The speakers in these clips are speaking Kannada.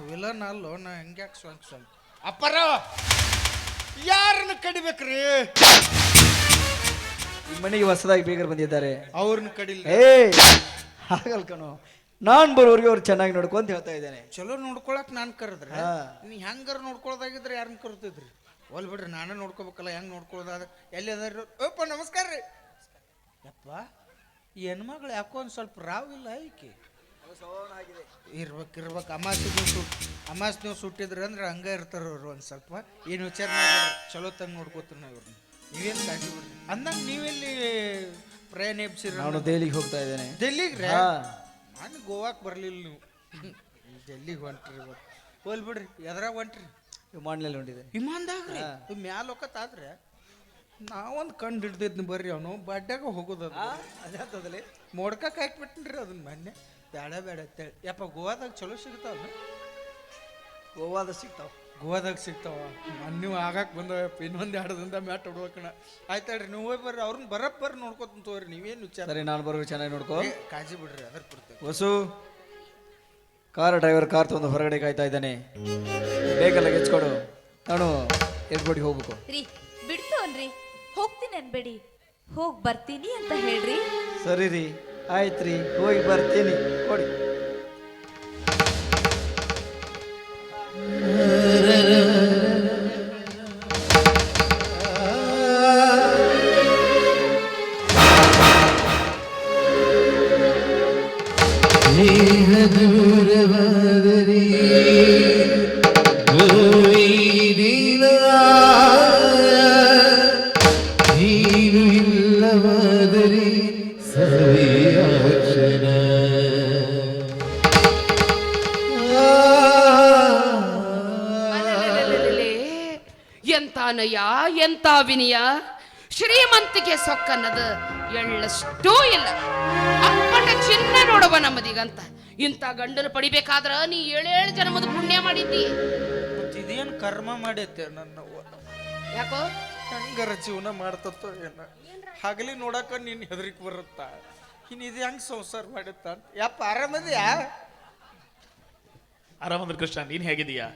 ವಿಲನ್ ಅಲ್ಲೋ ನಾ ಹೆಂಗ್ಯಾಕೆ ಸ್ವಂತ ಅಪ್ಪರ ಯಾರನ್ನ ಕಡಿಬೇಕ್ರಿ? ಈ ಮನೆಗೆ ಹೊಸದಾಗಿ ಬೇಗರು ಬಂದಿದ್ದಾರೆ, ಅವ್ರನ್ನ ಕಡಿಲ್ಲ. ಹಾಗಲ್ ಕಣೋ, ನಾನ್ ಬರೋರಿಗೆ ಅವ್ರು ಚೆನ್ನಾಗಿ ನೋಡ್ಕೊಂತ ಹೇಳ್ತಾ ಇದ್ದೇನೆ. ಚಲೋ ನೋಡ್ಕೊಳಕ್ ನಾನ್ ಕರೆದ್ರೆ ನೀ ಹೆಂಗಾರ ನೋಡ್ಕೊಳೋದಾಗಿದ್ರೆ ಯಾರನ್ನ ಕರ್ತಿದ್ರಿ? ಒಲ್ ಬಿಡ್ರಿ, ನಾನೇ ನೋಡ್ಕೋಬೇಕಲ್ಲ. ಹೆಂಗ್ ನೋಡ್ಕೊಳ್ಳೋದಾದ? ಎಲ್ಲಿ ಅದಾರ? ಓಪ್ಪ ನಮಸ್ಕಾರ ರೀ. ಯಪ್ಪ, ಈ ಹೆಣ್ಮಗಳು ಯಾಕೋ ಒಂದು ಸ್ವಲ್ಪ ರಾವಿಲ್ಲ ಈಕೆ. ಇರ್ಬೇಕು ಅಮಾಸ್ ನೀವು ಸುಟ್ಟಿದ್ರಿ ಅಂದ್ರೆ ಹಂಗೆ ಇರ್ತಾರ ಅವ್ರು. ಒಂದು ಸ್ವಲ್ಪ ಏನು ವಿಚಾರ ಮಾಡಿ ಚಲೋ ತಂಗ ನೋಡ್ಕೋತೀರಿ ನಾವು ಇವ್ರನ್ನ. ನೀವೇನು ಕಾಳಜಿ ಬಿಡ್ರಿ. ಅಂದಂಗೆ ನೀವೆಲ್ಲಿ ಪ್ರಯಾಣ ಎಬ್ಸಿರ? ನಾನು ದೆಹಲಿಗೆ ಹೋಗ್ತಾ ಇದ್ದೇನೆ. ಡೆಲ್ಲಿಗೆ ರೀ? ನಾನು ಗೋವಾಕ್ಕೆ ಬರಲಿಲ್ಲ. ನೀವು ಡೆಲ್ಲಿಗೆ ಹೊಂಟ್ರಿ ಇವತ್ತು. ಹೋಲ್ ಬಿಡ್ರಿ. ಎದ್ರಾಗ ಹೊಂಟ್ರಿ? ವಿಮಾನದಲ್ಲಿ ಹೊಂಟಿದೆ. ವಿಮಾನದಾಗ ಮ್ಯಾಲ ಹೋಗತ್ತಾದ್ರೆ ನಾವೊಂದು ಕಂಡು ಹಿಡ್ದಿದ್ನಿ ಬರ್ರಿ. ಅವನು ಬಡ್ಡ್ಯಾಗ ಹೋಗೋದು ಅದೇ ಮೋಡ್ಕಕ್ಕೆ ಹಾಕ್ಬಿಟ್ಟಿನ್ರಿ ಅದನ್ನ ಮೊನ್ನೆ. ಬೇಡ ಅಂತೇಳಿ. ಯಪ್ಪ ಗೋವಾದಾಗ ಚಲೋ ಸಿಗ್ತಾವ? ಗೋವಾದಾಗ ಸಿಗ್ತಾವ. ನೀವು ಆಗಾಕ್ ಬಂದವಪ್ಪ. ಇನ್ನೊಂದು 2 ದಿನದ ಮ್ಯಾಟ್ ಹೊಡ್ಬೇಕಣ. ಆಯ್ತಾಳ್ರಿ, ನೀವು ಹೋಗಿ ಬರ್ರಿ. ಅವ್ರನ್ನ ಬರ್ರಿ ನೋಡ್ಕೊತ ತೋರಿ. ನೀವೇನು ವಿಚಾರ? ಸರಿ, ನಾನು ಬರೋ ಚೆನ್ನಾಗಿ ನೋಡ್ಕೋ. ಕಾಳಜಿ ಬಿಡ್ರಿ, ಅದ್ರ ಕೊಡ್ತೇವೆ. ಹೊಸು ಡ್ರೈವರ್ ಕಾರ್ ತಗೊಂಡು ಹೊರಗಡೆ ಕಾಯ್ತಾ ಇದ್ದಾನೆ. ಬೇಗ ಲಗೇಜ್ ಕೊಡು, ನಾನು ಏರ್ಪೋರ್ಟ್ಗೆ ಹೋಗ್ಬೇಕು. ರೀ ಬಿಡ್ತವನ್ರಿ, ಹೋಗ್ತೀನಿ ಅನ್ಬೇಡಿ, ಹೋಗಿ ಬರ್ತೀನಿ ಅಂತ ಹೇಳ್ರಿ. ಸರಿ ರೀ, ಆಯ್ತು ರೀ, ಹೋಗಿ ಬರ್ತೀನಿ. ಕೊಡಿ. ದೂರವಾದರಿ ನೀನು ಇಲ್ಲವಾದರಿ ಸವಿಯಾಕ್ಷಣ. ಎಂತ ನಯ, ಎಂತ ವಿನಯ, ಶ್ರೀಮಂತಿಕೆ ಸೊಕ್ಕನ್ನದು ಎಳ್ಳಷ್ಟೂ ಇಲ್ಲ. ಅಪ್ಪಟ ಚಿನ್ನ ನೋಡುವ ನಮ್ಮದೀಗಂತ. ಇಂಥ ಗಂಡನ ಪಡಿಬೇಕಾದ್ರ ನೀ 7 ಜನ್ಮದ ಪುಣ್ಯ ಮಾಡಿದ್ದಿ. ಇದೇನು ಕರ್ಮ ಮಾಡೈತೆ ನನ್ನ? ಯಾಕೋ ಹೆಂಗಾರ ಜೀವನ ಮಾಡ್ತತ್ತೋ ಏನ? ಹಗಲಿ ನೋಡಕ ನೀನ್ ಹೆದರಿಕೆ ಬರುತ್ತಾ? ಇನ್ ಇದು ಹೆಂಗ್ ಸಂಸಾರ ಮಾಡುತ್ತ? ಯಪ್ಪ ಆರಾಮದಿಯಾ? ಆರಾಮಂದ್ರ ಕೃಷ್ಣ, ನೀನ್ ಹೇಗಿದೀಯಾ?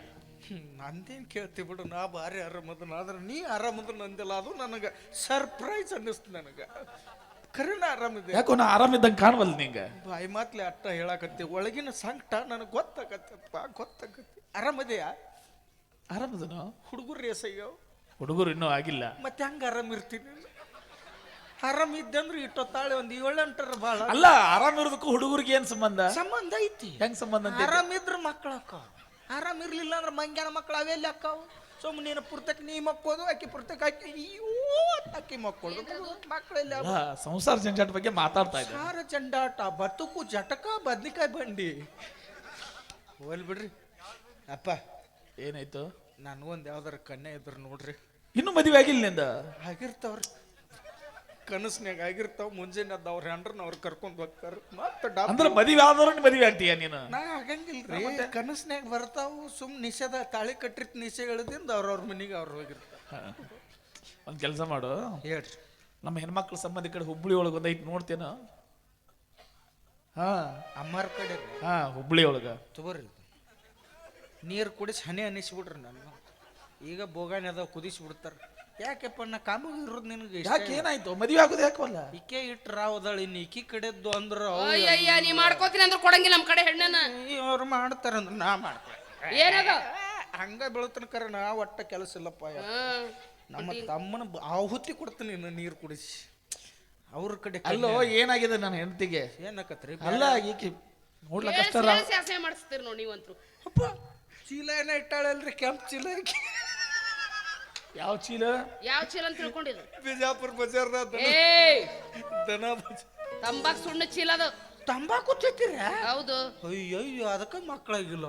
ನಂದೇನು ಕೇಳ್ತಿ ಬಿಡು, ನಾ ಭಾರಿ ಆರಾಮದನ. ಆದ್ರೆ ನೀ ಆರಾಮದ ನಂದಿಲ್ಲ, ಅದು ನನಗೆ ಸರ್ಪ್ರೈಸ್ ಅನ್ನಿಸ್ತು. ನನಗೆ ಖರೇನ ಆರಾಮಿದೆ. ಯಾಕೋ ನಾ ಆರಾಮಿದ್ದಂಗೆ ಕಾಣವಲ್ಲ ನಿಂಗೆ. ಬಾಯಿ ಮಾತ್ಲೆ ಅಟ್ಟ ಹೇಳಾಕತ್ತಿ, ಒಳಗಿನ ಸಂಕಟ ನನಗೆ ಗೊತ್ತಾಗತ್ತಪ್ಪ, ಗೊತ್ತಾಗತ್ತೆ. ಆರಾಮದೆಯಾ? ಆರಾಮದನು? ಹುಡುಗರು ರೇಸಯ್ಯೋ? ಹುಡುಗರು ಇನ್ನೂ ಆಗಿಲ್ಲ. ಮತ್ತೆ ಹಂಗ ಆರಾಮಿರ್ತೀನಿ? ಆರಾಮಿದ್ದಂದ್ರೆ ಇಟ್ಟೊತ್ತಾಳೆ ಒಂದು 7-8 ಭಾಳ. ಅಲ್ಲ, ಆರಾಮಿರೋದಕ್ಕೂ ಹುಡುಗರಿಗೆ ಏನ್ ಸಂಬಂಧ? ಸಂಬಂಧ ಐತಿ. ಹೆಂಗ್ ಸಂಬಂಧ? ಆರಾಮಿದ್ರ ಮಕ್ಕಳು ಅಕ್ಕಾವ, ಆರಾಮಿರ್ಲಿಲ್ಲ ಅಂದ್ರೆ ಮಂಗ್ಯಾನ ಮಕ್ಕಳು ಅವೆಲ್ಲಿ ಅಕ್ಕಾವು? ಸುಮ್ಮನೆ ನೀನು ಪುರ್ತಕ್ಕೆ ನೀ ಮಕ್ಕೋದು, ಆಕಿ ಪುರ್ತಕ್ಕೆ ಆಕಿ ಮಕ್ಕೊಳ್ದು, ಮಕ್ಕಳೆಲ್ಲ. ಸಂಸಾರ ಜಂಜಾಟ ಬಗ್ಗೆ ಮಾತಾಡ್ತಾ ಇದ್ದೆ. ಸಾರ ಜಂಡಾಟ, ಬದುಕು ಜಟಕ, ಬದ್ನಿಕಾಯಿ ಬಂಡಿ. ಹೋಲ್ ಬಿಡ್ರಿ. ಅಪ್ಪ ಏನಾಯ್ತು? ನನಗೊಂದು ಯಾವ್ದಾರ ಕನ್ಯೆ ಇದ್ರು ನೋಡ್ರಿ. ಇನ್ನು ಮದುವೆ ಆಗಿಲ್ಲ ನಿಂದ? ಆಗಿರ್ತಾವ್ರಿ, ಕನಸ್ನ್ಯಾಗ ಆಗಿರ್ತಾವ. ಮುಂಜಾನೆ ಅವ್ರ ಹೆಂಡ್ರನ್ನ ಅವ್ರು ಕರ್ಕೊಂಡ್ ಹೋಗ್ತಾರ. ಮತ್ತೆ ಅಂದ್ರೆ ಮದುವೆ ಆದವ್ರನ್ನ ಮದುವೆ ಆಗ್ತೀಯ ನೀನು? ನಾ ಆಗಂಗಿಲ್ರಿ, ಕನಸ್ನ್ಯಾಗ ಬರ್ತಾವು. ಸುಮ್ ನಿಷೇಧ ತಾಳಿ ಕಟ್ಟಿರ್ತ ನಿಷೆ ಎಳದಿಂದ ಅವ್ರವ್ರ ಮನೆಗೆ ಅವ್ರು ಹೋಗಿರ್ತಾರ. ಒಂದ್ ಕೆಲಸ ಮಾಡು, ಹೇಳ್ರಿ. ನಮ್ಮ ಹೆಣ್ಮಕ್ಳ ಸಂಬಂಧಿ ಕಡೆ ಹುಬ್ಬಳ್ಳಿ ಒಳಗೆ ಒಂದೈತಿ, ನೋಡ್ತೇನ? ಅಮ್ಮಾರ ಕಡೆ ಹುಬ್ಬಳ್ಳಿ ಒಳಗ ತಗೋರಿ. ನೀರು ಕುಡಿಸಿ ಹನಿ ಅನ್ನಿಸ್ಬಿಡ್ರಿ. ನಾನು ಈಗ ಬೋಗಾಣಿ ಅದಾವ, ಕುದಿಸ್ಬಿಡ್ತಾರ. ಯಾಕೆಪ್ಪ ನಾ ಕಾಮಾಗ ಇರೋದು ನಿನಗೆ? ಯಾಕೆ ಏನಾಯ್ತು? ಮದುವೆ ಆಗೋದು ಯಾಕಲ್ಲ? ಈಕೆ ಇಟ್ರ ಅವದಳ, ಇನ್ನು ಈಕಿ ಕಡೆದ್ದು ಅಂದ್ರ ಅಯ್ಯಯ್ಯ, ನೀ ಮಾಡ್ಕೋತೀನಿ ಅಂದ್ರೆ ಕೊಡಂಗಿಲ್ಲ ನಮ್ಮ ಕಡೆ ಹೆಣ್ಣನ. ಅವ್ರು ಮಾಡ್ತಾರಂದ್ರ ನಾ ಮಾಡ್ತೇನೆ. ಏನದ ಹಂಗ ಬೆಳತನ ಕರೆ ನಾ ಒಟ್ಟ ಕೆಲಸ ಇಲ್ಲಪ್ಪ. ನಮ್ಮ ತಮ್ಮನ ಆಹುತಿ ಕೊಡ್ತೀನಿ ನೀರು ಕುಡಿಸಿ ಅವ್ರ ಕಡೆ. ಅಲ್ಲೋ, ಏನಾಗಿದೆ ನನ್ನ ಹೆಂಡತಿಗೆ? ಏನಕತ್ರಿ? ಅಲ್ಲ, ಈಕಿ ನೋಡ್ಲಕ್ಕ ಅಷ್ಟ ಆಸೆ ಮಾಡಿಸ್ತೀರಿ ನೋಡಿ ನೀವಂತರು. ಅಪ್ಪ ಚೀಲ ಏನ ಇಟ್ಟಾಳಲ್ರಿ, ಕೆಂಪು ಚೀಲ. ಯಾವ ಚೀಲ? ಯಾವ ಚೀಲ ಅಂತ ತಿಳ್ಕೊಂಡಿದ್ರು? ಬಿಜಾಪುರ ಬಜಾರ್ದ ದನ ತಂಬಾಕ್ ಸುಣ್ಣ ಚೀಲ ಅದು. ತಂಬಾಕು ತಿಂತೀರ? ಹೌದು. ಅಯ್ಯಯ್ಯೋ, ಅದಕ್ಕೆ ಮಕ್ಕಳಾಗಿಲ್ಲ.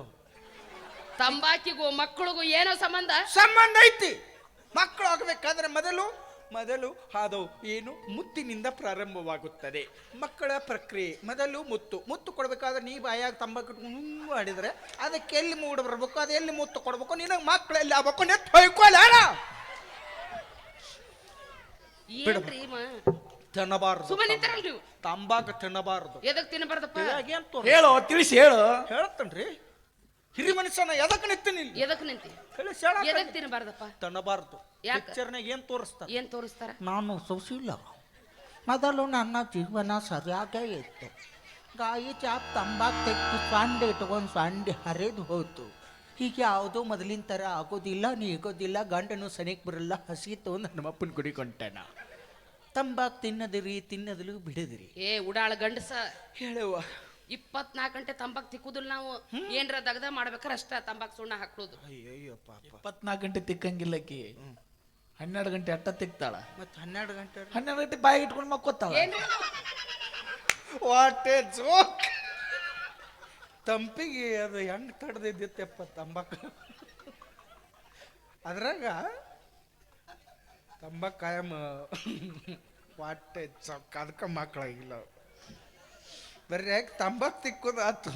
ತಂಬಾಕಿಗೂ ಮಕ್ಕಳಿಗೂ ಏನೋ ಸಂಬಂಧ? ಸಂಬಂಧ ಐತಿ. ಮಕ್ಕಳು ಆಗಬೇಕಾದ್ರೆ ಮೊದಲು ಹಾದವು ಏನು? ಮುತ್ತಿನಿಂದ ಪ್ರಾರಂಭವಾಗುತ್ತದೆ ಮಕ್ಕಳ ಪ್ರಕ್ರಿಯೆ. ಮೊದಲು ಮುತ್ತು ಕೊಡ್ಬೇಕಾದ್ರೆ ನೀ ಬಾಯಾಗ ತಂಬಾಕು ಮಾಡಿದ್ರೆ ಅದಕ್ಕೆ ಎಲ್ಲಿ ಮೂಡ್ ಬರ್ಬೇಕು, ಅದು ಎಲ್ಲಿ ಮುತ್ತು ಕೊಡ್ಬೇಕು, ನಿನಗೆ ಮಕ್ಕಳು ಎಲ್ಲಿ ಆಗ್ಬೇಕು ನೆತ್ ಹೊಯ್ಕೊಳ್ಳ. ತಿನ್ನಬಾರ್ದು, ತಂಬಾಕು ತಿನ್ನಬಾರ್ದು. ಎದಕ್ ತಿನ್ನಬಾರ್ದಪ್ಪ? ಹೇಳು, ತಿಳಿಸಿ ಹೇಳು. ಹೇಳ್ತನ್ರಿ. ಹಿರಿ ಮನುಷ್ಯನ ಎದಕ್ಕೆ ನಿಂತೀನಿ ಇಲ್ಲಿ ಎದಕ್ ನಿಂತಿ ಹೇಳಿ ಶಾಣ ಎದಕ್ ತಿನ್ನಬಾರ್ದಪ್ಪ ತನ್ನಬಾರ್ದು ಯಾಕ? ಪಿಕ್ಚರ್ನಾಗ ಏನ್ ತೋರಿಸ್ತಾರ ಏನ್ ತೋರಿಸ್ತಾರ ನಾನು ಸುಶೀಲ ಮೊದಲು ನನ್ನ ಜೀವನ ಸರಿಯಾಗೇ ಇತ್ತು ಗಾಯಿ ಚಾಪ್ ತಂಬಾಕು ತೆಗೆದು ಸೊಂಡೆ ಇಟ್ಕೊಂಡು ಸೊಂಡೆ ಹರಿದು ಹೋಯ್ತು ಹೀಗೆ ಯಾವುದೋ ಮೊದಲಿನ ಥರ ಆಗೋದಿಲ್ಲ ನೀಗೋದಿಲ್ಲ ಗಂಡನು ಸನಿಕ್ ಬರಲ್ಲ ಹಸಿತು ನಮ್ಮಪ್ಪನ ಗುಡಿ ಕೊಂಟಾನ ತಂಬಾಕು ತಿನ್ನದಲು ಬಿಡದಿರಿ ಏ ಉಡಾಳ ಗಂಡಸ ಹೇಳುವ 24 ಗಂಟೆ ತಂಬಾಕ್ ತಿಕ್ಕುದಿಲ್ಲ ನಾವು ಏನ್ರ ದಗದ ಮಾಡ್ಬೇಕಾರ ಅಷ್ಟ ತಂಬಾಕ್ ಸುಣ್ಣ ಹಾಕ್ಳುದು ಅಯ್ಯಯ್ಯೋ ಪಾಪ 24 ಗಂಟೆ ತಿಕ್ಕಂಗಿಲ್ಲಕಿ 12 ಗಂಟೆ ಅಟ್ಟ ತಿಕ್ತಾಳ ಮತ್ತೆ 12 ಗಂಟೆ 12 ಗಂಟೆ ಬಾಯಿ ಇಟ್ಕೊಂಡು ಮಕ್ಕೋತಾಳ ವಾಟ್ ಎ ಜೋಕ್ ತಂಪಿಗೆ ಅದು ಹೆಂಗ್ ತಡೆದಿದ್ದೆಪ್ಪ ತಂಬಾಕು ಅದ್ರಾಗ ತಂಬಾಕು ಕಾಯಂ ವಾಟ್ ಎ ಜೋಕ್ ಅದಕ್ಕೆ ಮಕ್ಕಳಾಗಿಲ್ಲ ಬರ್ರಿ ಯಾಕೆ ತಂಬಾಕು ತಿಕ್ಕೋದು ಆತು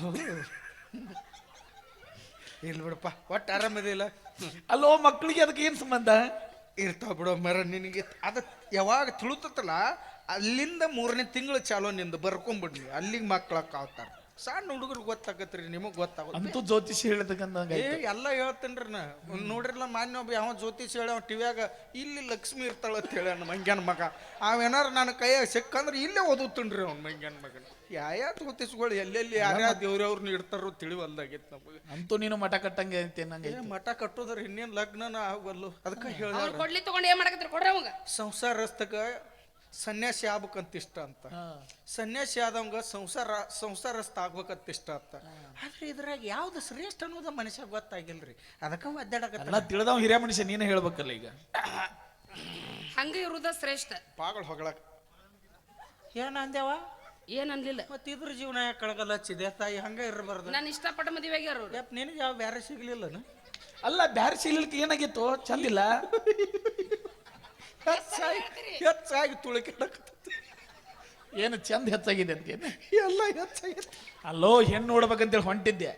ಇಲ್ಲ ಬಿಡಪ್ಪ ಒಟ್ಟು ಆರಾಮದಿಲ್ಲ ಅಲ್ಲೋ ಮಕ್ಕಳಿಗೆ ಅದಕ್ಕೆ ಏನ್ ಸಂಬಂಧ ಇರ್ತಾವ ಬಿಡೋ ಮರ ನಿನಗೆ ಅದು ಯಾವಾಗ ತುಳುತ್ತಲ್ಲ ಅಲ್ಲಿಂದ 3ನೇ ತಿಂಗಳು ಚಾಲೋ ನಿಂದು ಬರ್ಕೊಂಬಿಡ್ಲಿ ಅಲ್ಲಿಗೆ ಮಕ್ಕಳಕ್ಕೆ ಆವ್ತಾರ ಸಣ್ಣ ಹುಡುಗರಿಗೆ ಗೊತ್ತಾಗತ್ರಿ ನಿಮಗೆ ಗೊತ್ತಾಗುತ್ತೆ ಅಂತೂ ಜ್ಯೋತಿಷಿ ಹೇಳಿದಕ್ಕಂದಂಗ ಏ ಎಲ್ಲ ಹೇಳ್ತೇನ್ರಿ ನಾ ನೋಡ್ರಿಲ್ಲ ಮಾನ್ಯ ಒಬ್ಬ ಯಾವ ಜ್ಯೋತಿಷ್ ಹೇಳ ಟಿವ್ಯಾಗ ಇಲ್ಲಿ ಲಕ್ಷ್ಮಿ ಇರ್ತಾಳ ಅಂತ ಹೇಳ ನಮ್ಮ ಮಂಗ್ಯಾನ ಮಗ ಅವೇನಾರ ನನ್ನ ಕೈಯಾಗ ಸಿಕ್ಕಂದ್ರೆ ಇಲ್ಲೇ ಓದುತ್ತನ್ರಿ ಅವ್ನ ಮಂಗ್ಯಾನ ಮಗನ ಯಾವ ಜ್ಯೋತಿಷ್ಗಳು ಎಲ್ಲೆಲ್ಲಿ ಯಾರ್ಯಾವ ದೇವ್ರವ್ರನ್ನ ಇಡ್ತಾರೋ ತಿಳಿವಲ್ದಾಗೈತೆ ನಮಗೆ ಅಂತೂ ನೀನು ಮಠ ಕಟ್ಟಂಗೆ ಐತೆ ನಂಗೆ ಮಠ ಕಟ್ಟೋದ್ರ ಇನ್ನೇನು ಲಗ್ನನ ಆಗಲ್ಲು ಅದಕ್ಕೆ ಅವ್ರು ಹೇಳ ಕೊಡ್ಲಿ ತಗೊಂಡು ಏನ್ ಮಾಡಕತ್ತೀರಿ ಕೊಡ್ರಿ ಅವಂಗ ಸಂಸಾರಸ್ಥಗ ಸನ್ಯಾಸಿ ಆಗ್ಬೇಕಂತ ಇಷ್ಟ ಅಂತ ಸನ್ಯಾಸಿ ಆದವಂಗ ಸಂಸಾರಸ್ಥ ಆಗ್ಬೇಕಂತ ಇಷ್ಟ ಅಂತ ಆದ್ರೆ ಇದ್ರಾಗ ಯಾವ್ದು ಶ್ರೇಷ್ಠ ಅನ್ನೋದು ಮನುಷ್ಯ ಗೊತ್ತಾಗಿಲ್ರಿ ಅದಕ್ಕೆ ಒದ್ದಾಡಕತ್ತ ಎಲ್ಲ ತಿಳಿದವ್ ಹಿರಿಯ ಮನುಷ್ಯ ನೀನೇ ಹೇಳ್ಬೇಕಲ್ಲ ಈಗ ಹಂಗ ಇರುದ ಶ್ರೇಷ್ಠ ಪಾಗಳು ಹೊಗಳಕ್ ಏನ ಅಂದೇವ ಏನ್ ಅನ್ಲಿಲ್ಲ ಮತ್ತೆ ಇದ್ರ ಜೀವನ ಯಾಕೆ ಕಳಗಲ್ಲ ಹಚ್ಚಿದೆ ತಾಯಿ ಹಂಗ ಇರಬಾರ್ದು ನಾನು ಇಷ್ಟಪಟ್ಟ ಮದುವೆ ಆಗ್ಯಾರ ಅವ್ರು. ಯಪ್ಪ ನಿನಗೆ ಯಾವ ಬ್ಯಾರೆ ಸಿಗ್ಲಿಲ್ಲನ ಅಲ್ಲ ಬ್ಯಾರೆ ಶೀಲಕ್ಕೆ ಏನಾಗಿತ್ತು ಚಂದಿಲ್ಲ ಹೆಚ್ಚಾಗಿ ತುಳಿಕಾಡಕತ್ತ ಏನು ಚಂದ ಹೆಚ್ಚಾಗಿದೆ ಅಂತೇನು ಎಲ್ಲ ಹೆಚ್ಚಾಗಿತ್ತು ಅಲ್ಲೋ ಹೆಣ್ಣು ನೋಡ್ಬೇಕಂತೇಳಿ ಹೊಂಟಿದ್ದೆ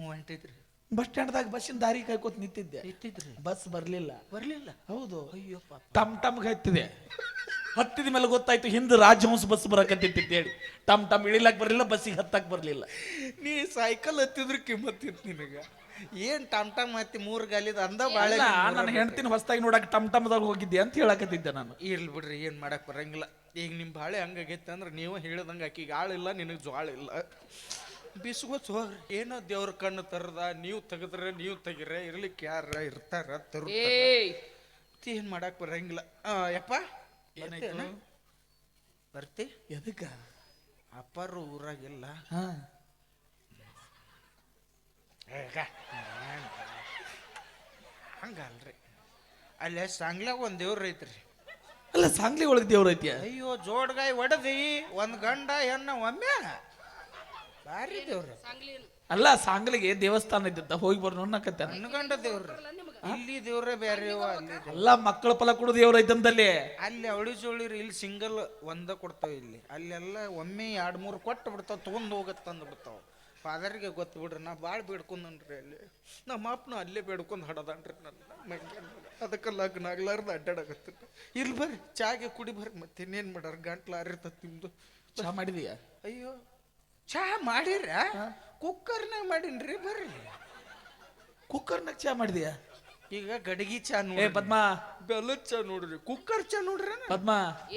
ಹೊಂಟಿದ್ರಿ ಬಸ್ ಸ್ಟ್ಯಾಂಡ್ದಾಗ ಬಸ್ಸಿನ ದಾರಿ ಕಾಯ್ಕೋತ ನಿಂತಿದ್ದೆ ಇಟ್ಟಿದ್ರಿ ಬಸ್ ಬರ್ಲಿಲ್ಲ ಬರ್ಲಿಲ್ಲ ಹೌದು ಅಯ್ಯಪ್ಪ ಟಮ್ ಹತ್ತಿದೆ ಹತ್ತಿದ ಮೇಲೆ ಗೊತ್ತಾಯ್ತು ಹಿಂದೆ ರಾಜಹಂಸ ಬಸ್ ಬರಕತ್ತಿತ್ತು ಹೇಳಿ ಟಮ್ ಇಳಿಲಕ್ ಬರ್ಲಿಲ್ಲ ಬಸ್ಸಿಗೆ ಹತ್ತಕ್ ಬರ್ಲಿಲ್ಲ ನೀ ಸೈಕಲ್ ಹತ್ತಿದ್ರ ಕಿಮ್ಮತ್ತಿತ್ತು ನಿನಗ ಏನ್ ಟಮ್ ಹತ್ತಿ 3 ಗಾಲಿದ ಅಂದ ಬಾಳೆ ನನ್ನ ಹೆಂಡತಿನ ಹೊಸದಾಗಿ ನೋಡಕ್ ಟಮ್ದಾಗ ಹೋಗಿದ್ದೆ ಅಂತ ಹೇಳಕತ್ತಿದ್ದೆ ನಾನು ಇರ್ಲಿ ಬಿಡ್ರಿ ಏನ್ ಮಾಡಕ್ ಬರಂಗಿಲ್ಲ ಈಗ ನಿಮ್ ಬಾಳೆ ಹಂಗಾಗೈತೆ ಅಂದ್ರೆ ನೀವು ಹೇಳಿದಂಗ ಆಕಿಗೆ ಆಳಿಲ್ಲ ನಿನಗೆ ಜ್ವಾಳ ಇಲ್ಲ ಬಿಸ್ಗೋತ್ ಹೋಗ್ರಿ ಏನೋ ದೇವ್ರ ಕಣ್ಣು ತರದ ನೀವು ತೆಗದ್ರೆ ನೀವು ತೆಗಿರೆ ಇರ್ಲಿಕ್ಕೆ ಯಾರ ಇರ್ತಾರ ತರು ಏಯ್ ಏನ್ ಮಾಡಕ್ ಬರಂಗಿಲ್ಲ ಯಪ್ಪ ಏನಾಯ್ತು ಬರ್ತಿ ಎದಕ್ಕ ಅಪ್ಪಾರು ಊರಾಗಿಲ್ಲ ಹಾ ಹಂಗಲ್ರಿ ಅಲ್ಲೇ ಸಾಂಗ್ಲಾಗ ಒಂದ್ ದೇವ್ರ ಐತ್ರಿ ಅಲ್ಲ ಸಾಂಗ್ಲಿ ಒಳಗೆ ದೇವ್ರ ಐತಿಯ ಅಯ್ಯೋ ಜೋಡ್ಗಾಯಿ ಒಡದಿ ಒಂದ್ ಗಂಡ ಹೆಣ್ಣ ಒಮ್ಮೆ ಭಾರಿ ದೇವ್ರ ಅಲ್ಲ ಸಾಂಗ್ಲಿಗೆ ದೇವಸ್ಥಾನ ಇದ್ದ ಹೋಗಿ ಬರ್ನು ಅನ್ನಕತ್ತ ಗಂಡ ದೇವ್ರ ಇಲ್ಲಿ ದೇವ್ರ ಬೇರೆ ಅಲ್ಲಿ ಅಲ್ಲ ಮಕ್ಕಳ ಫಲ ಕೊಡು ದೇವ್ರ ಐತಂದಲ್ಲಿ ಅಲ್ಲಿ ಅವಳಿ ಜೋಳಿರಿ ಇಲ್ಲಿ ಸಿಂಗಲ್ ಒಂದ ಕೊಡ್ತಾವ ಇಲ್ಲಿ ಅಲ್ಲೆಲ್ಲ ಒಮ್ಮೆ 2-3 ಕೊಟ್ಟು ಬಿಡ್ತಾವ ತಗೊಂಡ್ ಹೋಗತ್ತಂದು ಬಿಡ್ತಾವ ಫಾದರ್ಗೆ ಗೊತ್ತು ಬಿಡ್ರಿ ನಾ ಭಾಳ ಬೇಡ್ಕೊಂಡ್ರಿ ಅಲ್ಲಿ ನಮ್ಮ ಅಪ್ಪನ ಅಲ್ಲೇ ಬೇಡ್ಕೊಂಡು ಹಡದನ್ರಿ ನನ್ನ ಅದಕ್ಕೆ ಲಗ್ನ ಆಗ್ಲಾರ್ದು ಅಡ್ಡಾಡಕತ್ತ ಇಲ್ಲಿ ಬರ್ರಿ ಚಾಗೆ ಕುಡಿ ಬರ್ರಿ ಮತ್ತೆ ಇನ್ನೇನು ಮಾಡ್ಯಾರ ಗಂಟ್ಲು ಆರಿರ್ತದ ನಿಮ್ದು ಚಾ ಮಾಡಿದೀಯ ಅಯ್ಯೋ ಚಾ ಮಾಡಿರ ಕುಕ್ಕರ್ನಾಗ ಮಾಡೀನ್ರಿ ಬರ್ರಿ ಕುಕ್ಕರ್ನಾಗ ಚಾ ಮಾಡಿದೀಯ ಈಗ ಗಡಗಿ ಚಾ ಏ ನೋಡಿ ಪದ್ಮ ಬೆಲ್ಲದ ಚಾ ನೋಡ್ರಿ ಕುಕ್ಕರ್ ಚಾ ನೋಡ್ರಿ ಪದ್ಮ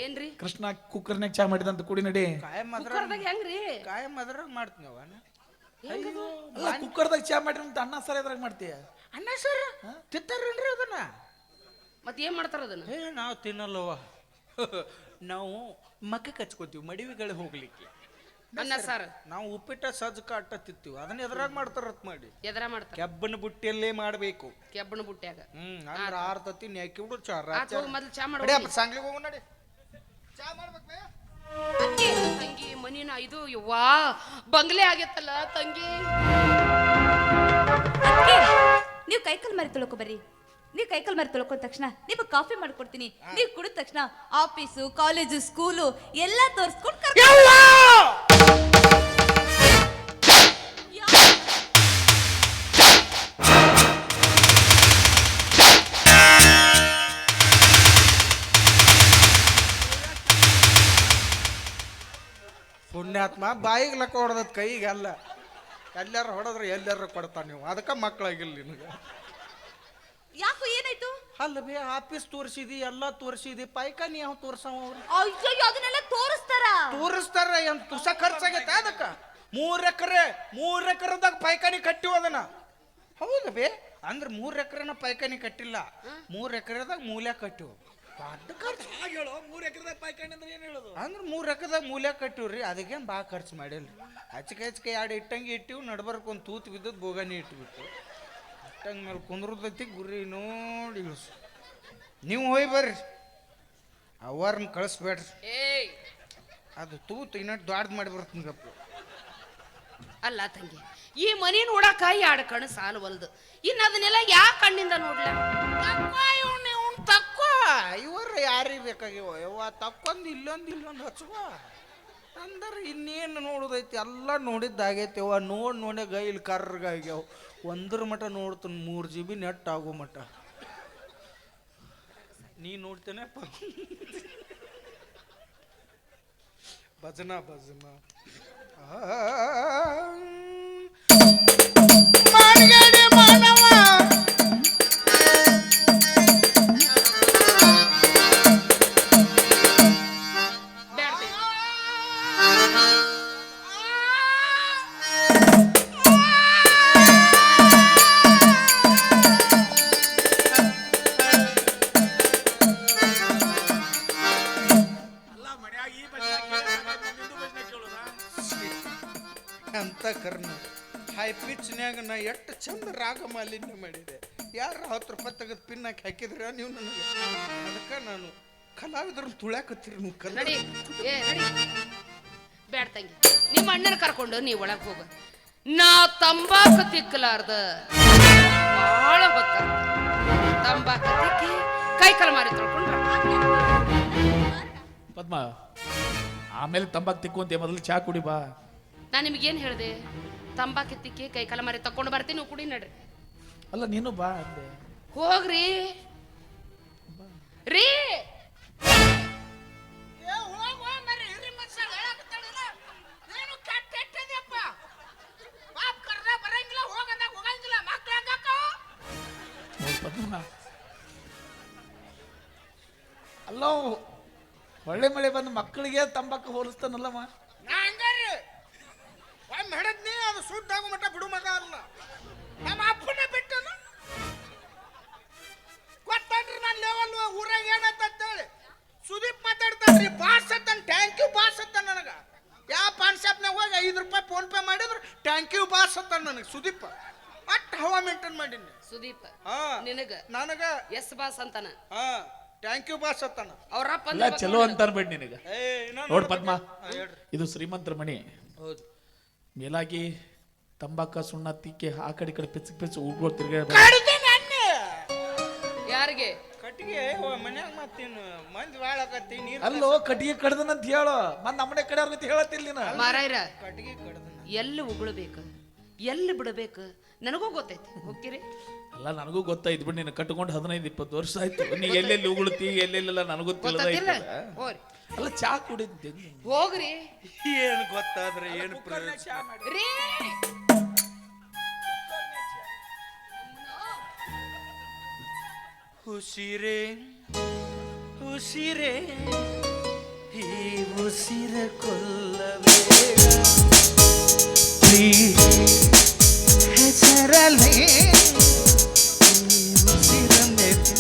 ಏನ್ರಿ ಕೃಷ್ಣ ಕುಕ್ಕರ್ನಾಗ ಚಾ ಮಾಡಿದಂತ ಕುಡಿ ನಡಿ ಕಾಯಂ ಕುಕ್ಕರ್ದಾಗ ಹೆಂಗ್ರಿ ಕಾಯಂ ಅದ್ರಾಗ ಮಾಡ್ತೀನಿ ಅವನ ಅಲ್ಲ ಕುಕ್ಕರ್ದಾಗ ಚಾ ಮಾಡಿ ಅಂತ ಅನ್ನ ಸಾರ ಎದ್ರಾಗ ಮಾಡ್ತೀಯ ಅನ್ನ ಸರ್ ತಿಂತಾರೇನ್ರಿ ಅದನ್ನ ಮತ್ ಏನ್ ಮಾಡ್ತಾರ ಅದನ್ನ ಏ ನಾವು ತಿನ್ನಲ್ಲವ ನಾವು ಮಕ್ಕ ಹಚ್ಕೋತೀವಿ ಮಡಿವಿಗಳಿಗೆ ಹೋಗ್ಲಿಕ್ಕೆ ಅನ್ನ ಸಾರು ನಾವು ಉಪ್ಪಿಟ್ಟ ಸಜ್ಜಕ ಅಟ್ಟ ತಿಂತೀವಿ ಅದನ್ನ ಎದ್ರಾಗ ಮಾಡ್ತಾರತ್ ಮಾಡಿ ಎದರ ಮಾಡ್ತಾರ ಕೆಬ್ಬನ ಬುಟ್ಟಿಯಲ್ಲೇ ಮಾಡಬೇಕು ಕೆಬ್ಬಣ ಬುಟ್ಟ್ಯಾಗ ಅಂದ್ರೆ ಆರ್ತತಿ ನೆಕ್ಕಿ ಬಿಡು ಚಾರ ಆತ್ ಹೋಗ್ ಮೊದ್ಲು ಚಾ ಮಾಡ ಸಾಂಗ್ಲಿಗೆ ಹೋಗು ನಡಿ ಚಾ ಮಾಡ್ಬೇಕು ತಂಗಿ ಮನಿನ ಇದು ಯವ್ವಾ ಬಂಗ್ಲೆ ಆಗೈತಲ್ಲ ತಂಗಿ ಅದ್ಕೆ ನೀವು ಕೈಕಲ್ ಮರಿ ತೊಳ್ಕೊ ಬರ್ರಿ. ನೀವು ಕೈಕಲ್ ಮರಿ ತೊಳ್ಕೊಂಡ ತಕ್ಷಣ ನಿಮಗೆ ಕಾಫಿ ಮಾಡ್ಕೊಡ್ತೀನಿ. ನೀವು ಕುಡಿದ ತಕ್ಷಣ ಆಫೀಸು ಕಾಲೇಜು ಸ್ಕೂಲು ಎಲ್ಲ ತೋರಿಸ್ಕೊಂಡು ಪುಣ್ಯಾತ್ಮ ಬಾಯಿಗೆ ಲಕ್ಕ ಹೊಡೆದತ್ ಕೈಗೆ ಅಲ್ಲ ಎಲ್ಲಾರ ಹೊಡೆದ್ರೆ ಎಲ್ಲಾರ ಕೊಡ್ತಾನೆ ನೀವು, ಅದಕ್ಕೆ ಮಕ್ಕಳಾಗಿಲ್ಲ ನಿನಗೆ. ಯಾಕೋ ಏನಾಯ್ತು? ಅಲ್ಲ ಬೇ, ಆಫೀಸ್ ತೋರಿಸಿದಿ, ಎಲ್ಲ ತೋರಿಸಿದಿ, ಪೈಕಾನಿ ಯಾವ ತೋರ್ಸವ ಅವ್ರು? ಅಯ್ಯೋ ಅದನ್ನೆಲ್ಲ ತೋರಿಸ್ತಾರ. ತೋರಿಸ್ತಾರ, ಏನ್ ತುಸ ಖರ್ಚಾಗೈತೆ ಅದಕ್ಕ? 3 ಎಕರೆದಾಗ ಪೈಕಾನಿ ಕಟ್ಟಿವ ಅದನ್ನ. ಹೌದ ಬೇ, ಅಂದ್ರೆ 3 ಎಕರೆನ ಪೈಕಾನಿ ಕಟ್ಟಿಲ್ಲ, 3 ಎಕರೆದಾಗ ಮೂಲ್ಯ ಕಟ್ಟಿವ. ಹೇಳೋ 3 ಎಕರೆದಾಗ ಪಾಯ್ಕಾಣಿ ಅಂದ್ರೆ ಏನು ಹೇಳೋದು? ಅಂದ್ರೆ 3 ಎಕರೆದಾಗ ಮೂಲ್ಯ ಕಟ್ಟಿವ್ರಿ, ಅದಕ್ಕೇನು ಭಾಳ ಖರ್ಚು ಮಾಡಿಲ್ರಿ. ಹಚ್ಕೆ 2 ಇಟ್ಟಂಗಿ ಇಟ್ಟಿವು, ನಡ್ಬರ್ಕ್ ಒಂದು ತೂತು ಬಿದ್ದದ್ದು ಬೋಗಾನಿ ಇಟ್ಬಿಟ್ಟು ಇಟ್ಟಂಗ ಮೇಲೆ ಕುಂದ್ರದೈತಿ, ಗುರಿ ನೋಡಿ ಇಳಿಸು. ನೀವು ಹೋಯ್ ಬರ್ರಿ, ಅವರನ್ನ ಕಳಿಸ್ಬೇಡ್ರಿ. ಏಯ್ ಅದು ತೂತು ಇನ್ನೊಟ್ಟು ದೊಡ್ಡದು ಮಾಡಿ ಬರ್ತೀನಿ ಗಪ್ಪ. ಅಲ್ಲ ತಂಗಿ, ಈ ಮನಿ ನೋಡಕ 2 ಕಣ್ಣು ಸಾಲವಲ್ದು, ಇನ್ನು ಅದನ್ನೆಲ್ಲ ಯಾ ಕಣ್ಣಿಂದ ನೋಡ್ಲ? ತಕ್ಕೋ ಇವರು ಯಾರಿಗೆ ಬೇಕಾಗ್ಯವ ಯವ್ವ, ತಕ್ಕೊಂದು ಇಲ್ಲೊಂದು ಹಚ್ಚುವ ಅಂದ್ರೆ ಇನ್ನೇನು ನೋಡೋದೈತಿ, ಎಲ್ಲ ನೋಡಿದ್ದಾಗೈತಿ ಯವ್ವ. ನೋಡ್ಯಾಗ ಇಲ್ಲಿ ಕರ್ಗಾಗ್ಯಾವ. 1 ಮಟ ನೋಡ್ತಾನೆ, 3 GB ನೆಟ್ ಆಗೋ ಮಟ. ನೀ ನೋಡ್ತೇನೆಪ್ಪ ಭಜನಾ ಮಾನವ ಅಂತ ಕರ್ನ ಹೈ ಪಿಚ್ನ್ಯಾಗ ನಾ ಎಷ್ಟು ಚಂದ ರಾಗ ಮಾಲಿನ್ಯ ಮಾಡಿದೆ. ಯಾರು 10 ರೂಪಾಯಿ ತೆಗೆದು ಪಿನ್ನಾಕಿ ಹಾಕಿದ್ರ ನೀವು ನನಗೆ? ಅದಕ್ಕೆ ನಾನು ಕಲಾವಿದ್ರನ್ನ ತುಳ್ಯಾಕತ್ತೀರಿ ನೀವು ಕಲ. ನಡಿ ನಡಿ, ಬ್ಯಾಡ ತಂಗಿ, ನಿಮ್ಮ ಅಣ್ಣನ ಕರ್ಕೊಂಡು ನೀ ಒಳಗೆ ಹೋಗ. ನಾ ತಂಬಾಕು ತಿಕ್ಕಲಾರ್ದ ಭಾಳ ಗೊತ್ತ. ತಂಬಾಕು ತಿಕ್ಕಿ ಕೈ ಕಾಲು ಮಾರಿ ತೊಳ್ಕೊಂಡ್ರ ಪದ್ಮ, ಆಮೇಲೆ ತಂಬಾಕು ತಿಕ್ಕೊಂತೆ, ಮೊದಲು ಚಾ ಕುಡಿ ಬಾ. ನಾ ನಿಮ್ಗೇನು ಹೇಳಿದೆ? ತಂಬಾಕು ತಿಕ್ಕಿ ಕೈ ಕಾಲು ಮಾರಿ ತಕೊಂಡು ಬರ್ತೀನಿ, ನೀವು ಕುಡಿ ನಡ್ರಿ. ಅಲ್ಲ ನೀನು ಬಾ ಅಂದೆ. ಹೋಗ್ರಿ ರೀ. ಪದ್ಮ, ಅಲ್ಲ ಒಳ್ಳೆ ಮಳೆ ಬಂದು ಮಕ್ಕಳಿಗೆ ತಂಬಾಕು ಹೋಲಿಸ್ತಾನಲ್ಲಮ್ಮ. ನಾ ಹಂಗಾರಿ ಒಮ್ಮೆ ಹಿಡದ್ನಿ, ಅದು ಶುದ್ಧ ಆಗೋ ಮಟ್ಟ ಬಿಡು ಮಗ ಅಲ್ಲ. ನಮ್ಮ ಅಪ್ಪನ ಬಿಟ್ಟನ ಗೊತ್ತಾನ್ರಿ ನನ್ನ ಲೆವೆಲ್ ಊರಾಗ ಏನಂತೇಳಿ. ಸುದೀಪ್ ಮಾತಾಡ್ತಾನ್ರಿ, ಬಾಸ್ ಅತ್ತನ್, ಥ್ಯಾಂಕ್ ಯು ಬಾಸ್ ಅತ್ತ ನನಗ. ಯಾವ ಪಾನ್ ಶಾಪ್ನಾಗ ಹೋಗಿ 5 ರೂಪಾಯಿ ಫೋನ್ ಪೇ ಮಾಡಿದ್ರು ಥ್ಯಾಂಕ್ ಯು ಬಾಸ್ ಅತ್ತ ನನಗೆ ಸುದೀಪ್. ಅಟ್ ಹವಾ ಮೇಂಟೈನ್ ಮಾಡೀನಿ. ಸುದೀಪ್ ಹಾ ನಿನಗ ನನಗ ಎಸ್ ಬಾಸ್ ಅಂತಾನ, ಹಾ ಥ್ಯಾಂಕ್ ಯು ಬಾಸ್ ಅತ್ತನ. ಅವ್ರಪ್ಪ ಎಲ್ಲ ಚಲೋ ಅಂತಾರ ಬೇಡ ನಿನಗ. ನೋಡ್ ಪದ್ಮ, ಇದು ಶ್ರೀಮಂತರ ಮಣಿ. ಹೌದು, ಮೇಲಾಗಿ ತಂಬಾಕ ಸುಣ್ಣ ತಿಕ್ಕಿ ಆ ಕಡೆ ಈ ಕಡೆ ಪಿಚ್ಚು ಉಗ್ಗೋಡ್ ತಿರ್ಗ ಯಾರಿಗೆ ಕಟ್ಟಿಗೆ ಮನ್ಯಾಗ ಮತ್ತೇನು ಮಂದಿ ಬಾಳಕತ್ತಿ ನೀರು ಅಲ್ಲೋ ಕಟ್ಟಿಗೆ ಕಡ್ದನಂತ ಹೇಳು, ಮತ್ ನಮ್ಮನೆ ಕಡೆ ಅವ್ರ ಹೇಳತ್ತಿಲ್ಲ ನೀನು. ಮಾರಾಯ್ರ ಕಟ್ಟಿಗೆ ಕಡ್ದನ. ಎಲ್ಲಿ ಉಗುಳ್ಬೇಕು ಎಲ್ಲಿ ಬಿಡಬೇಕು ನನಗೂ ಗೊತ್ತೈತಿ. ಹೋಗ್ತೀರಿ? ಅಲ್ಲ ನನಗೂ ಗೊತ್ತಾಯ್ತು ಬಿಡು, ನೀನು ಕಟ್ಕೊಂಡು 15-20 ವರ್ಷ ಆಯ್ತು. ನೀ ಎಲ್ಲೆಲ್ಲಿ ಉಗುಳ್ತಿ ಎಲ್ಲೆಲ್ಲ ನನಗೂ ಗೊತ್ತಾತಿಲ್ಲ? ತಿಳಿದ. ಹೋಗ್ರಿ ಅಲ್ಲ ಚಾ ಕುಡಿದ್ದೆ ಹೋಗ್ರಿ ಏನು ಗೊತ್ತಾದ್ರೆ ಏನು ಪ್ರಯೋಜನ? ರೀ. ಉಸಿರೇ ಉಸಿರೇ ಈ ಉಸಿರ ಕೊಲ್ಲಬೇಡ, ಹೆಸರಲೇ ಏನು ನಡಿ.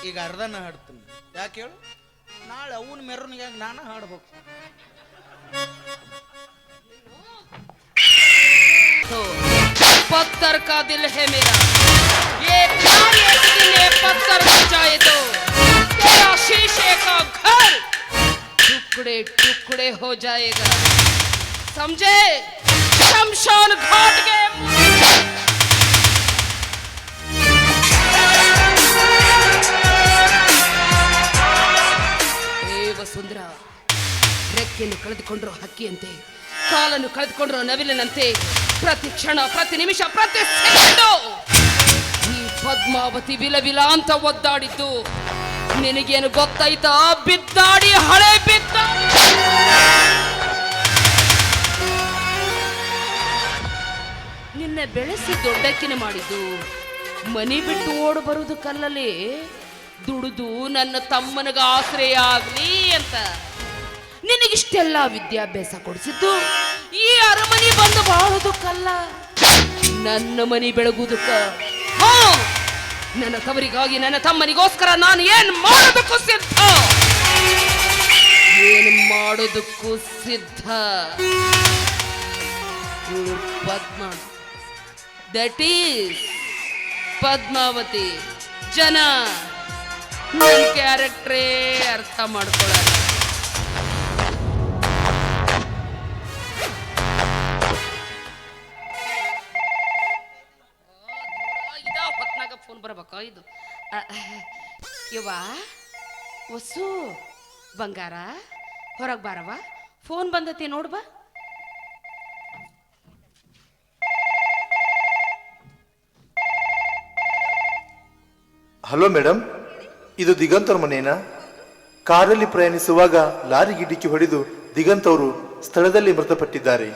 ಈಗ ಅರ್ಧನ ಹಾಡ್ತೀನಿ. ಯಾಕೆ ಹೇಳು? ನಾಳೆ ಅವನ ಮೆರವಣಿಗೆ ನಾನು ಹಾಡ್ಬೇಕು. तो पत्थर का दिल है मेरा, ये प्यार एक दिन ये पत्थर हो जाए तो तेरा शीशे का घर टुकड़े टुकड़े हो जाएगा, समझे? शमशान घाट के ವಸುಂಧರ, ರೆಕ್ಕೆಯನ್ನು ಕಳೆದುಕೊಂಡ್ರು ಹಕ್ಕಿಯಂತೆ, ಕಾಲನ್ನು ಕಳೆದುಕೊಂಡ್ರು ನವಿಲಿನಂತೆ, ಪ್ರತಿ ಕ್ಷಣ, ಪ್ರತಿ ನಿಮಿಷ, ಪ್ರತಿ ಸೆಕೆಂಡು ಈ ಪದ್ಮಾವತಿ ವಿಲವಿಲ ಅಂತ ಒದ್ದಾಡಿದ್ದು ನಿನಗೇನು ಗೊತ್ತಾಯ್ತಾ? ಬಿದ್ದಾಡಿ ಹಳೆ ಬಿದ್ದ ನಿನ್ನ ಬೆಳೆಸಿ ದೊಡ್ಡಕ್ಕಿನ ಮಾಡಿದ್ದು ಮನೆ ಬಿಟ್ಟು ಓಡು ಬರುವುದು ಕಲ್ಲಲ್ಲಿ, ದುಡಿದು ನನ್ನ ತಮ್ಮನಿಗೆ ಆಶ್ರಯ ಆಗ್ಲಿ ಅಂತ ನಿನಗಿಷ್ಟೆಲ್ಲ ವಿದ್ಯಾಭ್ಯಾಸ ಕೊಡಿಸಿದ್ದು ಈ ಅರಮನೆ ಬಂದು ಬಾಳುವುದಕ್ಕಲ್ಲ, ನನ್ನ ಮನೆ ಬೆಳಗುವುದಕ್ಕ. ನನ್ನ ತವರಿಗಾಗಿ, ನನ್ನ ತಮ್ಮನಿಗೋಸ್ಕರ ನಾನು ಏನ್ ಮಾಡೋದಕ್ಕೂ ಸಿದ್ಧ, ಏನ್ ಮಾಡೋದಕ್ಕೂ ಸಿದ್ಧ. ಪದ್ಮ, ದಟ್ ಈಸ್ ಪದ್ಮಾವತಿ. ಜನ ನನ್ನ ಕ್ಯಾರೆಕ್ಟ್ರೇ ಅರ್ಥ ಮಾಡ್ಕೊಳ್ಳಲ್ಲ. ಇದ ಹೊತ್ನಾಗ ಫೋನ್ ಬರ್ಬೇಕ ಇದು. ಇವ ವಸು ಬಂಗಾರ, ಹೊರಗೆ ಬಾರವ, ಫೋನ್ ಬಂದತಿ ನೋಡ್ಬಾ. ಹಲೋ ಮೇಡಮ್, ಇದು ದಿಗಂತ್ ಅವ್ರ ಮನೇನಾ? ಕಾರಲ್ಲಿ ಪ್ರಯಾಣಿಸುವಾಗ ಲಾರಿಗೆ ಡಿಕ್ಕಿ ಹೊಡೆದು ದಿಗಂತ್ ಅವರು ಸ್ಥಳದಲ್ಲಿ ಮೃತಪಟ್ಟಿದ್ದಾರೆ.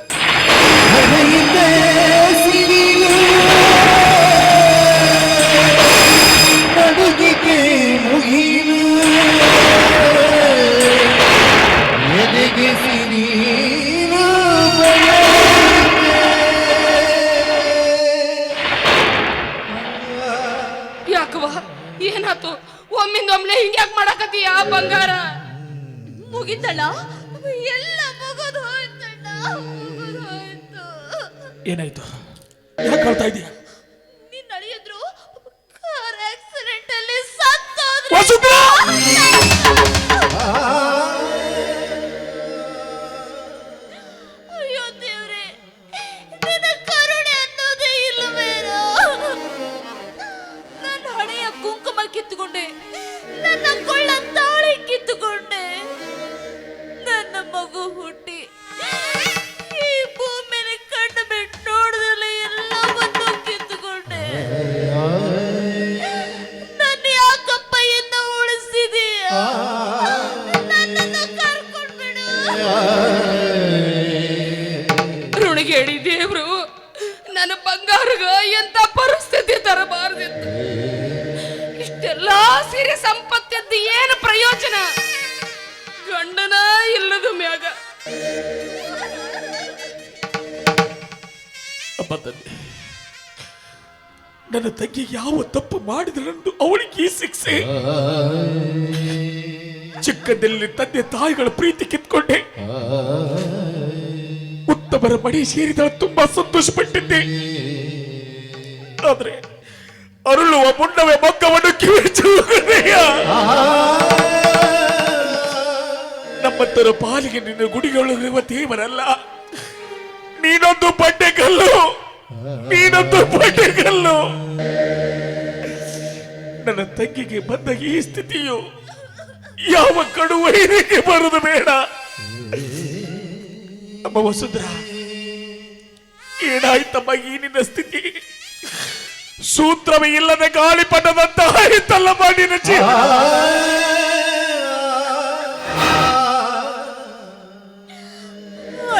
ಯಾಕವ, ಏನಾತು? ಒಮ್ಮಿಂದ ಒಮ್ಲೆ ಹಿಂಗ್ಯಾಕ್ ಮಾಡಕತ್ತೀಯ ಬಂಗಾರ? ಮುಗಿತಲ್ಲ, ಎಲ್ಲ ಮುಗಿದು ಹೋಯ್ತಣ್ಣ, ಮುಗಿದು ಹೋಯ್ತು. ಏನಾಯ್ತು? ಯಾಕೆ ಹೇಳ್ತಾ ಇದೀಯ? ನಿನ್ನ ಅಳಿಯದ್ರು ಕಾರ್ ಆಕ್ಸಿಡೆಂಟ್ ಅಲ್ಲಿ ಸತ್ತೋದ್ರು. ವಸುಂಧರ! ಅಯ್ಯೋ ದೇವ್ರೆ, ನಿನ್ನ ಕರುಣೆ ಅನ್ನೋದೇ ಇಲ್ಲವೇನೋ? ನನ್ನ ಹಣೆಯ ಕುಂಕುಮ ಕಿತ್ತುಕೊಂಡೆ, ನನ್ನ ಕೊಳ್ಳ ತಾಳಿ ಕಿತ್ತುಕೊಂಡೆ, ನನ್ನ ಮಗು ಹುಟ್ಟಿ ಈ ಭೂಮಿಯಲ್ಲಿ ಕಣ್ಣು ಬಿಟ್ಟು ನೋಡಿದ್ರೆ ಎಲ್ಲವನ್ನೂ ಕಿತ್ತುಕೊಂಡೆ. ನನ್ನ ಯಾಕಪ್ಪ ಇನ್ನ ಉಳಿಸಿದೀಯ? ನನ್ನನ್ನು ಕರ್ಕೊಂಡ್ಬಿಡು. ಋಣಿಗೇಡಿ ದೇವ್ರು ನನ್ನ ಬಂಗಾರಗ ಎಂತ ಪರಿಸ್ಥಿತಿ ತರಬಾರ್ದಿತ್ತು. ಇಷ್ಟೆಲ್ಲ ಸಿರಿ ಸಂಪತ್ತಿದ್ದು ಏನು ಪ್ರಯೋಜನ? ಗಂಡನ ಇಲ್ಲದ ಮ್ಯಾಗ. ಅಪ್ಪ ತಂದೆ, ನನ್ನ ತಂಗಿ ಯಾವ ತಪ್ಪು ಮಾಡಿದಳೆಂದು ಅವಳಿಗೆ ಈ ಶಿಕ್ಷೆ. ಚಿಕ್ಕದಲ್ಲಿ ತಂದೆ ತಾಯಿಗಳ ಪ್ರೀತಿ ಕಿತ್ಕೊಂಡೆ, ಉತ್ತಮರ ಮಡಿ ಸೇರಿದ ತುಂಬಾ ಸಂತೋಷಪಟ್ಟಿದ್ದೆ. ಆದ್ರೆ ಅರುಳುವ ಮುನ್ನವೇ ಮಕ್ಕವನ್ನು ಕಿವಿಚುವುದೆಯ ನಮ್ಮಂತರ ಪಾಲಿಗೆ ನಿನ್ನ ಗುಡಿಗಳಿರುವ ದೇವರಲ್ಲ. ನೀನೊಂದು ಬಂಡೆಕಲ್ಲು, ನೀನೊಂದು ಬಂಡೆಕಲ್ಲು. ನನ್ನ ತಂಗಿಗೆ ಬಂದ ಈ ಸ್ಥಿತಿಯು ಯಾವ ಕಡು ವೈರಿಗೆ ಬರುವುದು ಬೇಡ. ಅಮ್ಮ ವಸುಂಧರ, ಏನಾಯ್ತಮ್ಮ ಈ ನಿನ್ನ ಸ್ಥಿತಿ? ಸೂತ್ರವೇ ಇಲ್ಲದ ಗಾಳಿಪಟದಂತ ಆಯ್ತಲ್ಲ ಮಾಡಿನ ಜೀವನ.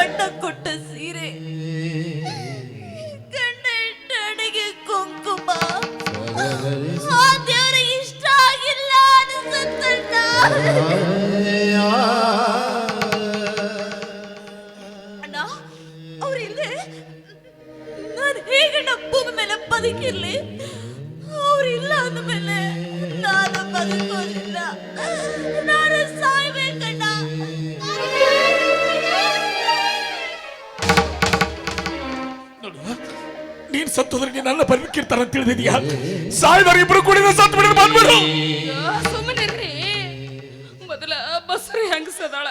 ಅಣ್ಣ ಕೊಟ್ಟ ಸೀರೆ, ಗಂಡ ಇಟ್ಟ ಅಡಿಗೆ ಕುಂಕುಮ, ಆ ದೇವರಿಗೆ ಇಷ್ಟ ಆಗಿಲ್ಲ ಅನಿಸುತ್ತಣ್ಣ. ಅಣ್ಣ, ಅವ್ರಿಲ್ಲದೆ ನಾನು ಹೇಗಣ್ಣ ಭೂಮಿ ಮೇಲೆ ಬದುಕಿರ್ಲಿ? ಅವ್ರಿಲ್ಲ ಅಂದಮೇಲೆ ನಾನು ಬದುಕೋದಿಲ್ಲ. ನೀನು ಸತ್ತೋದ್ರೆ ನೀನು ನನ್ನ ಬದುಕಿರ್ತಾರ ಅಂತ ತಿಳಿದಿದ್ಯಾ? ಸಾಯ್ದವ್ರು ಇಬ್ರು ಕೂಡ ಸತ್ತು ಬಿಡೋದು ಬಂದ್ಬಿಡು. ಸುಮ್ಮನಿರ್ರಿ. ಮೊದಲ ಬಸ್ರಿ ಹೆಂಗ ಸದಾಳ,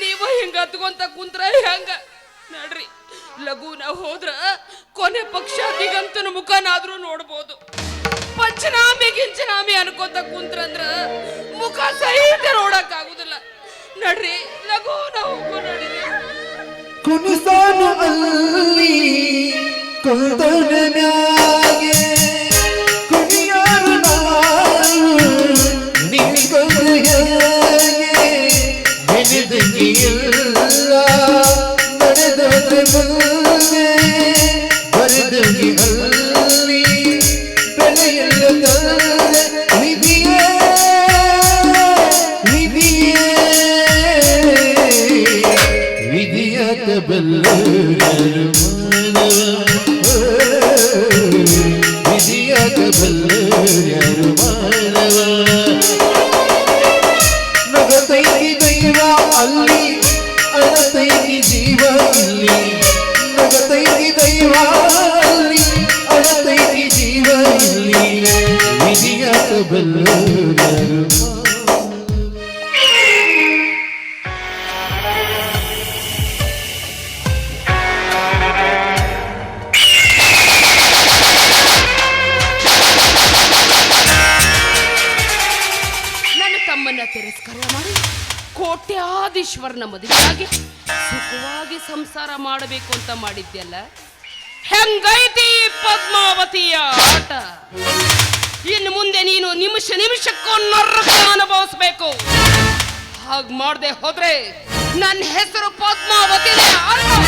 ನೀವು ಹಿಂಗ ಹತ್ಕೊಂತ ಕುಂತ್ರ ಹೆಂಗ? ನಡ್ರಿ, ಲಘುನ ಹೋದ್ರ ಕೊನೆ ಪಕ್ಷ ದಿಗಂತನ ಮುಖನಾದ್ರೂ ನೋಡ್ಬೋದು. ಪಂಚನಾಮಿ ಗಿಂಚನಾಮಿ ಅನ್ಕೋತ ಕುಂತ್ರಂದ್ರ ಮುಖ ಸಹಿತ ನೋಡಕ್ ಆಗುದಿಲ್ಲ. ನಡ್ರಿ, ಲಘುನ ಹೋಗು. ನಡ್ರಿ. ಕುಣಿಸಾನು ಅಲ್ಲಿ ಕುಂತನ ಮ್ಯಾಗೆ ಕುಣಿಯಾರು ನಾನು ನಿನ್ಗೆ ನೆನೆದಂಗಿಲ್ಲ ನಡೆದ ಮುಂದೆ ಬರೆದಂಗಿ ಅಲ್ಲಿ ಬೆಳೆಯಲ್ಲ ವಿಧಿಯೇ ವಿಧಿಯೇ ವಿಧಿಯಾತ ಬಲ್ಲರು ವಿಧಿಯಾತ ಬಲ್ಲರು ಮಾನವ ನಗತೈತಿ ದೈವ ಅಲ್ಲಿ ಅಳತೈತಿ ಜೀವ ಇಲ್ಲಿ ನಗತೈತಿ ದೈವ ಅಲ್ಲಿ ಅಳತೈತಿ ಜೀವ ಇಲ್ಲಿ ವಿಧಿಯಾತ ಬಲ್ಲರು ತಿರಸ್ಕಾರ ಮಾಡಿ ಕೋಟ್ಯಾಧೀಶ್ವರನ ಮದುವೆಯಾಗಿ ಸುಖವಾಗಿ ಸಂಸಾರ ಮಾಡಬೇಕು ಅಂತ ಮಾಡಿದ್ಯಲ್ಲ, ಹೆಂಗೈತಿ ಪದ್ಮಾವತಿಯ ಆಟ? ಇನ್ನು ಮುಂದೆ ನೀನು ನಿಮಿಷ ನಿಮಿಷಕ್ಕೂ ನರಕ ಅನುಭವಿಸ್ಬೇಕು. ಹಾಗೆ ಮಾಡದೆ ಹೋದ್ರೆ ನನ್ನ ಹೆಸರು ಪದ್ಮಾವತಿನೇ ಅಲ್ಲ.